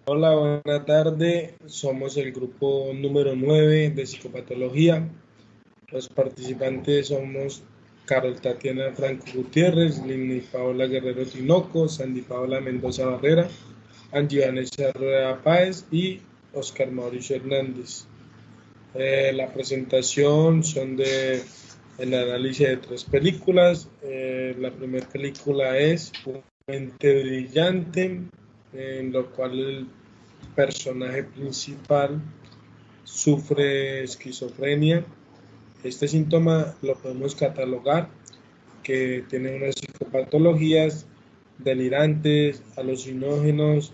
Hola, buena tarde. Somos el grupo número 9 de psicopatología. Los participantes somos Carol Tatiana Franco Gutiérrez, Lini Paola Guerrero Tinoco, Sandy Paola Mendoza Barrera, Angie Vanessa Rueda Páez y Oscar Mauricio Hernández. La presentación son de el análisis de 3 películas. La primera película es Una mente brillante, en lo cual el personaje principal sufre esquizofrenia. Este síntoma lo podemos catalogar que tiene unas psicopatologías delirantes, alucinógenos,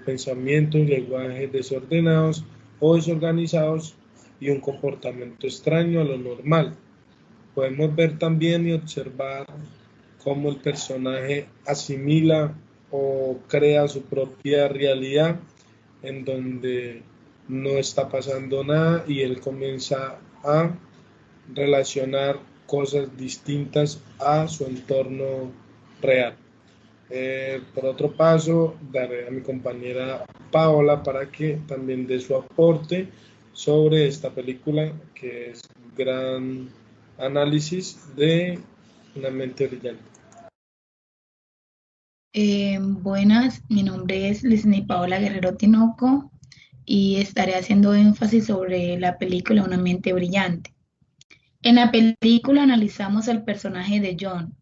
pensamientos y lenguajes desordenados o desorganizados y un comportamiento extraño a lo normal. Podemos ver también y observar cómo el personaje asimila o crea su propia realidad en donde no está pasando nada y él comienza a relacionar cosas distintas a su entorno real. Por otro paso, daré a mi compañera Paola para que también dé su aporte sobre esta película, que es un gran análisis de Una mente brillante. Buenas, mi nombre es Lisney Paola Guerrero Tinoco y estaré haciendo énfasis sobre la película Una mente brillante. En la película analizamos el personaje de John,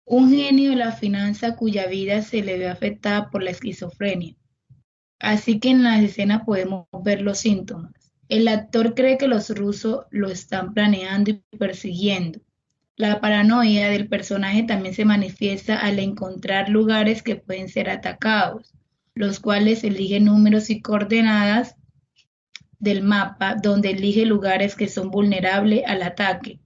un genio de la finanza cuya vida se le ve afectada por la esquizofrenia. Así que en la escena podemos ver los síntomas. El actor cree que los rusos lo están planeando y persiguiendo. La paranoia del personaje también se manifiesta al encontrar lugares que pueden ser atacados, los cuales elige números y coordenadas del mapa donde elige lugares que son vulnerables al ataque.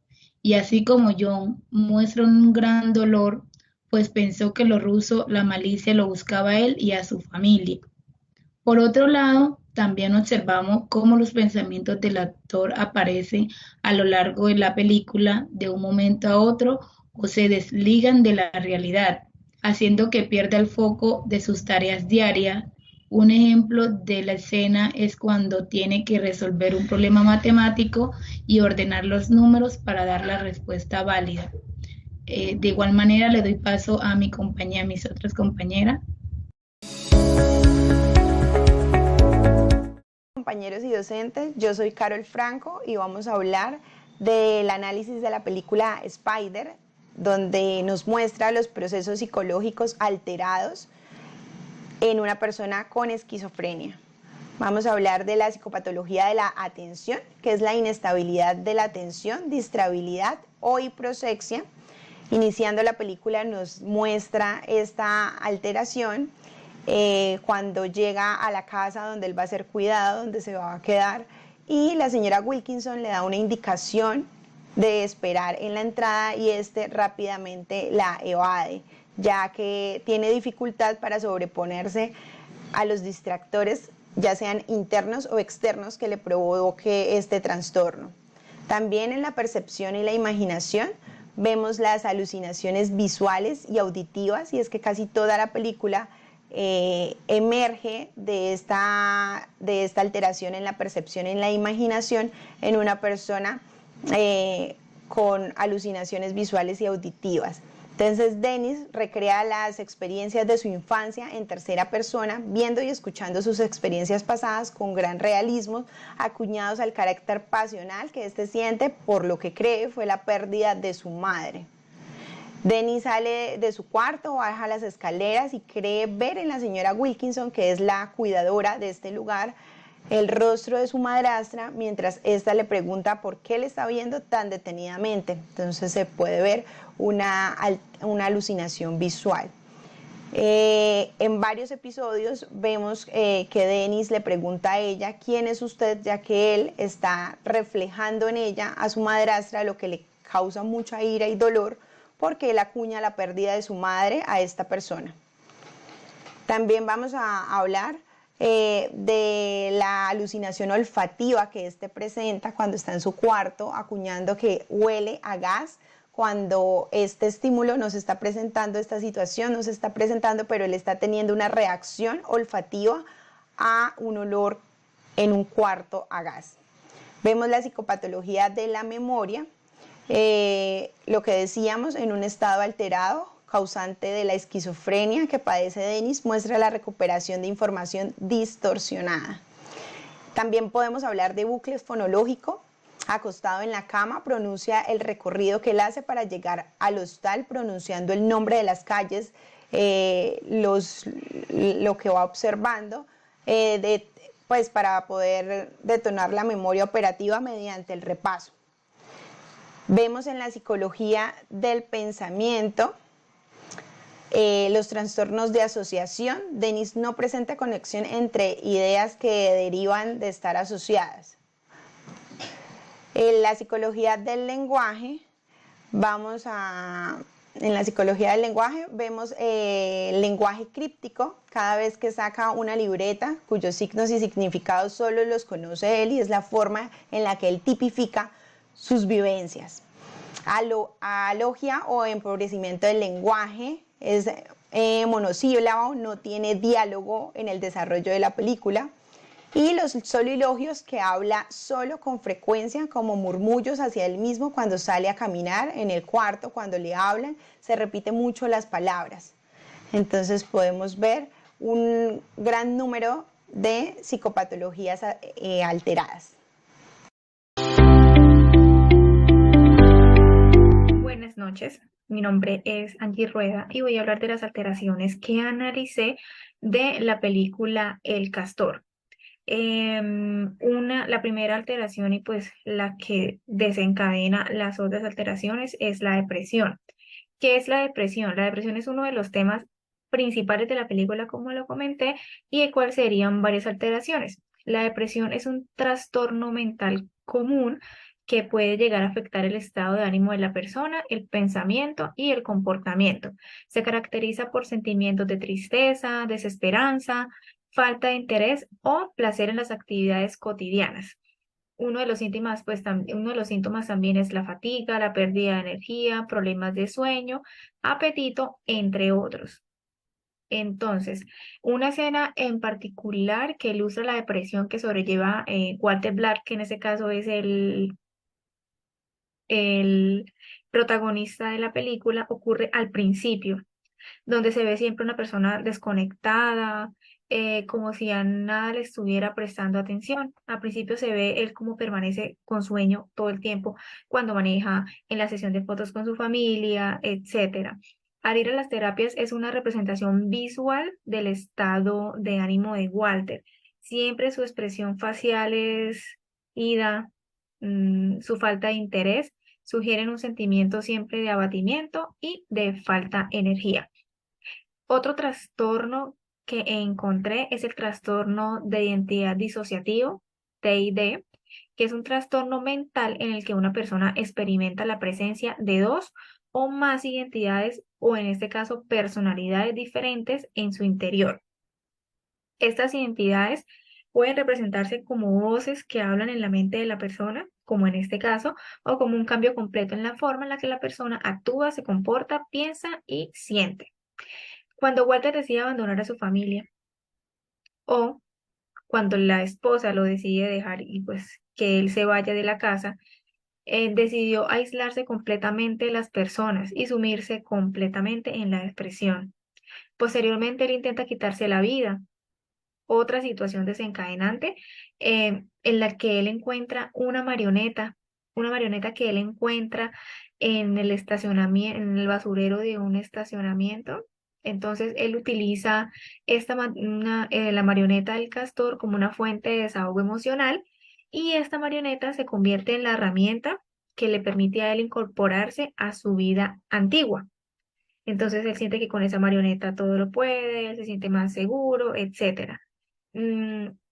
Y así como John muestra un gran dolor, pues pensó que los rusos, la malicia lo buscaba a él y a su familia. Por otro lado, también observamos cómo los pensamientos del actor aparecen a lo largo de la película de un momento a otro o se desligan de la realidad, haciendo que pierda el foco de sus tareas diarias. Un ejemplo de la escena es cuando tiene que resolver un problema matemático y ordenar los números para dar la respuesta válida. De igual manera, le doy paso a mi compañía, a mis otras compañeras. Compañeros y docentes, yo soy Carol Franco y vamos a hablar del análisis de la película Spider, donde nos muestra los procesos psicológicos alterados en una persona con esquizofrenia. Vamos a hablar de la psicopatología de la atención, que es la inestabilidad de la atención, distrabilidad o hiprosexia. Iniciando la película nos muestra esta alteración cuando llega a la casa donde él va a ser cuidado, donde se va a quedar, y la señora Wilkinson le da una indicación de esperar en la entrada y este rápidamente la evade, ya que tiene dificultad para sobreponerse a los distractores, ya sean internos o externos, que le provoque este trastorno. También en la percepción y la imaginación vemos las alucinaciones visuales y auditivas, y es que casi toda la película emerge de esta alteración en la percepción y en la imaginación en una persona con alucinaciones visuales y auditivas. Entonces Dennis recrea las experiencias de su infancia en tercera persona, viendo y escuchando sus experiencias pasadas con gran realismo, acuñados al carácter pasional que éste siente por lo que cree fue la pérdida de su madre. Dennis sale de su cuarto, baja las escaleras y cree ver en la señora Wilkinson, que es la cuidadora de este lugar, el rostro de su madrastra, mientras ésta le pregunta por qué le está viendo tan detenidamente. Entonces se puede ver una alucinación visual. En varios episodios vemos que Dennis le pregunta a ella quién es usted, ya que él está reflejando en ella a su madrastra, lo que le causa mucha ira y dolor, porque él acuña la pérdida de su madre a esta persona. También vamos a hablar de la alucinación olfativa que éste presenta cuando está en su cuarto, acuñando que huele a gas cuando este estímulo nos está presentando, esta situación nos está presentando, pero él está teniendo una reacción olfativa a un olor en un cuarto a gas. Vemos la psicopatología de la memoria, lo que decíamos, en un estado alterado, causante de la esquizofrenia que padece Denis, muestra la recuperación de información distorsionada. También podemos hablar de bucle fonológico. Acostado en la cama, pronuncia el recorrido que él hace para llegar al hostal, pronunciando el nombre de las calles, lo que va observando, pues para poder detonar la memoria operativa mediante el repaso. Vemos en la psicología del pensamiento los trastornos de asociación. Denis no presenta conexión entre ideas que derivan de estar asociadas. En la psicología del lenguaje, en la psicología del lenguaje vemos el lenguaje críptico. Cada vez que saca una libreta cuyos signos y significados solo los conoce él, y es la forma en la que él tipifica sus vivencias. Alogia o empobrecimiento del lenguaje, es monosílabo, no tiene diálogo en el desarrollo de la película. Y los soliloquios, que habla solo con frecuencia, como murmullos hacia él mismo cuando sale a caminar en el cuarto, cuando le hablan, se repite mucho las palabras. Entonces podemos ver un gran número de psicopatologías alteradas. Buenas noches, mi nombre es Angie Rueda y voy a hablar de las alteraciones que analicé de la película El Castor. La primera alteración, y pues la que desencadena las otras alteraciones, es la depresión. ¿Qué es la depresión? La depresión es uno de los temas principales de la película, como lo comenté, y de cuál serían varias alteraciones. La depresión es un trastorno mental común que puede llegar a afectar el estado de ánimo de la persona, el pensamiento y el comportamiento. Se caracteriza por sentimientos de tristeza, desesperanza, falta de interés o placer en las actividades cotidianas. Uno de los síntomas también es la fatiga, la pérdida de energía, problemas de sueño, apetito, entre otros. Entonces, una escena en particular que ilustra la depresión que sobrelleva Walter Black, que en este caso es el protagonista de la película, ocurre al principio, donde se ve siempre una persona desconectada, como si a nada le estuviera prestando atención. Al principio se ve él como permanece con sueño todo el tiempo cuando maneja, en la sesión de fotos con su familia, etcétera. Al ir a las terapias es una representación visual del estado de ánimo de Walter. Siempre su expresión facial es ida, su falta de interés sugieren un sentimiento siempre de abatimiento y de falta de energía. Otro trastorno que encontré es el trastorno de identidad disociativo, TID, que es un trastorno mental en el que una persona experimenta la presencia de dos o más identidades, o en este caso personalidades diferentes en su interior. Estas identidades pueden representarse como voces que hablan en la mente de la persona, como en este caso, o como un cambio completo en la forma en la que la persona actúa, se comporta, piensa y siente. Cuando Walter decide abandonar a su familia, o cuando la esposa lo decide dejar y pues que él se vaya de la casa, decidió aislarse completamente de las personas y sumirse completamente en la depresión. Posteriormente, él intenta quitarse la vida. Otra situación desencadenante, en la que él encuentra una marioneta que él encuentra en el estacionamiento, en el basurero de un estacionamiento. Entonces él utiliza la marioneta del castor como una fuente de desahogo emocional, y esta marioneta se convierte en la herramienta que le permite a él incorporarse a su vida antigua. Entonces él siente que con esa marioneta todo lo puede, él se siente más seguro, etcétera.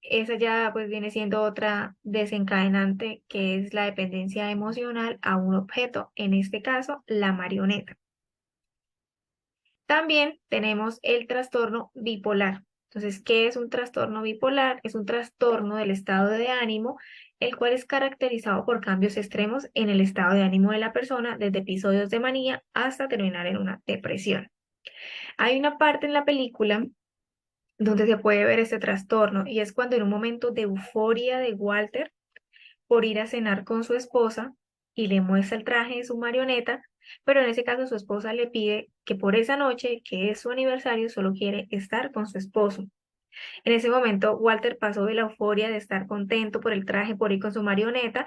Esa ya pues viene siendo otra desencadenante, que es la dependencia emocional a un objeto, en este caso la marioneta. También tenemos el trastorno bipolar. Entonces, ¿qué es un trastorno bipolar? Es un trastorno del estado de ánimo el cual es caracterizado por cambios extremos en el estado de ánimo de la persona, desde episodios de manía hasta terminar en una depresión. Hay una parte en la película donde se puede ver este trastorno y es cuando en un momento de euforia de Walter por ir a cenar con su esposa y le muestra el traje de su marioneta, pero en ese caso su esposa le pide que por esa noche, que es su aniversario, solo quiere estar con su esposo. En ese momento, Walter pasó de la euforia de estar contento por el traje, por ir con su marioneta,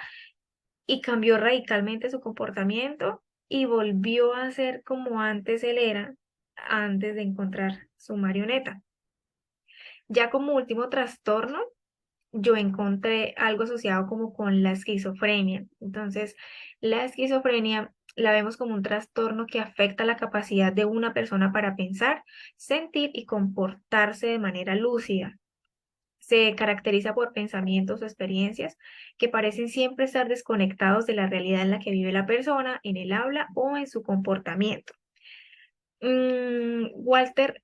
y cambió radicalmente su comportamiento y volvió a ser como antes él era, antes de encontrar su marioneta. Ya como último trastorno, yo encontré algo asociado como con la esquizofrenia. Entonces, la esquizofrenia la vemos como un trastorno que afecta la capacidad de una persona para pensar, sentir y comportarse de manera lúcida. Se caracteriza por pensamientos o experiencias que parecen siempre estar desconectados de la realidad en la que vive la persona, en el habla o en su comportamiento. Walter,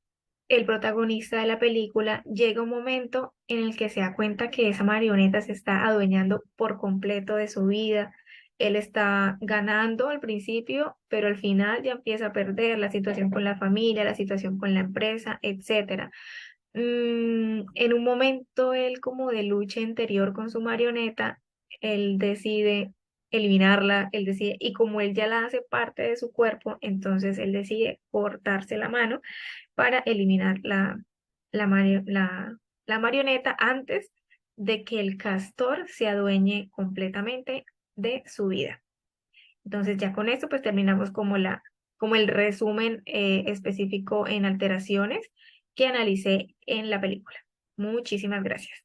el protagonista de la película, llega un momento en el que se da cuenta que esa marioneta se está adueñando por completo de su vida. Él está ganando al principio, pero al final ya empieza a perder la situación con la familia, la situación con la empresa, etcétera. En un momento él como de lucha interior con su marioneta, él decide eliminarla, él decide, y como él ya la hace parte de su cuerpo, entonces él decide cortarse la mano para eliminar la marioneta antes de que el castor se adueñe completamente de su vida. Entonces ya con esto pues terminamos como el resumen específico en alteraciones que analicé en la película. Muchísimas gracias.